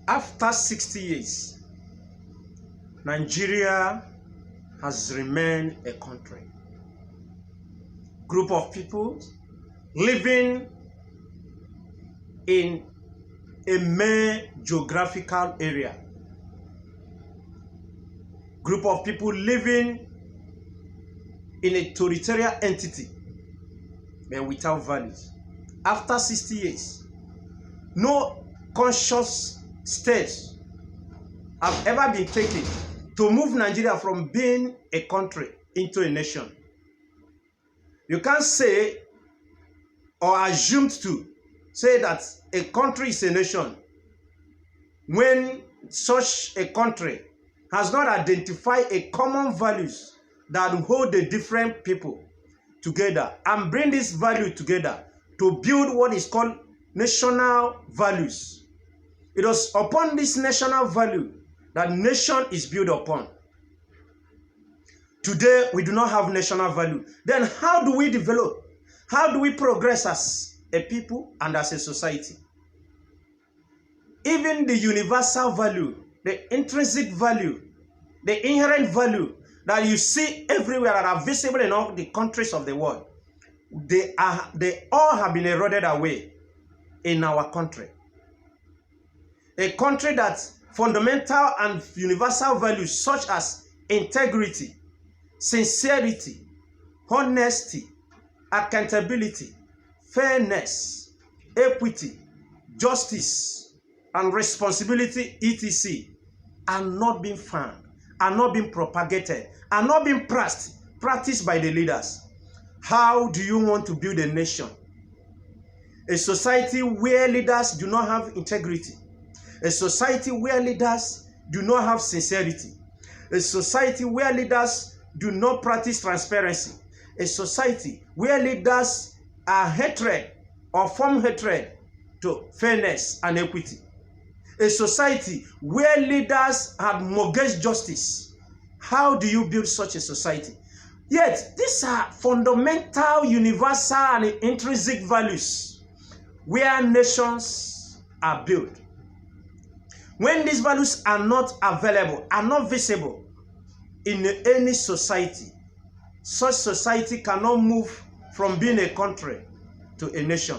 After 60 years, Nigeria has remained a country. Group of people living in a mere geographical area. Group of people living in a territorial entity, but without values. After 60 years, no conscious steps have ever been taken to move Nigeria from being a country into a nation. You can't say or assume to say that a country is a nation when such a country has not identified a common values that hold the different people together and bring this value together to build what is called national values. It was upon this national value that nation is built upon. Today, we do not have national value. Then how do we develop? How do we progress as a people and as a society? Even the universal value, the intrinsic value, the inherent value that you see everywhere that are visible in all the countries of the world, they all have been eroded away in our country. A country that fundamental and universal values such as integrity, sincerity, honesty, accountability, fairness, equity, justice, and responsibility, etc., are not being found, are not being propagated, are not being practiced by the leaders. How do you want to build a nation? A society where leaders do not have integrity. A society where leaders do not have sincerity. A society where leaders do not practice transparency. A society where leaders are hatred or form hatred to fairness and equity. A society where leaders have mortgaged justice. How do you build such a society? Yet, these are fundamental, universal, and intrinsic values where nations are built. When these values are not available, are not visible in any society, such society cannot move from being a country to a nation.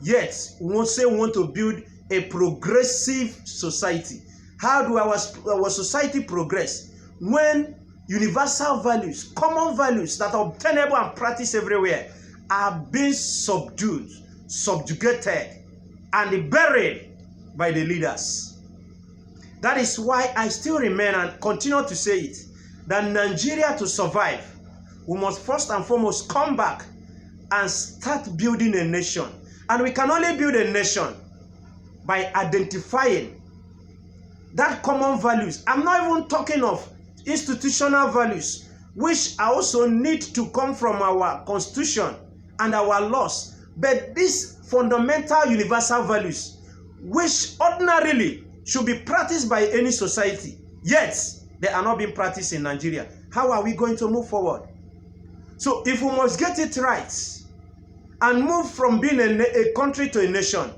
Yet, we won't say we want to build a progressive society. How do our society progress? When universal values, common values that are obtainable and practiced everywhere are being subjugated, and buried by the leaders. That is why I still remain and continue to say it, that Nigeria, to survive, we must first and foremost come back and start building a nation. And we can only build a nation by identifying that common values. I'm not even talking of institutional values, which also need to come from our constitution and our laws. But these fundamental universal values, which ordinarily should be practiced by any society, yet they are not being practiced in Nigeria. How are we going to move forward? So if we must get it right and move from being a country to a nation,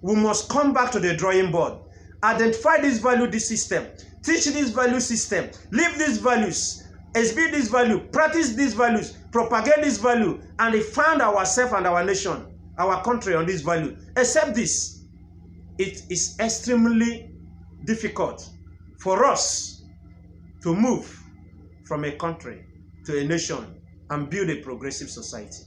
we must come back to the drawing board, identify this value, this system, teach this value system, live these values, exhibit this value, practice these values, propagate this value, and found ourselves and our nation, our country on this value. Except this, it is extremely difficult for us to move from a country to a nation and build a progressive society.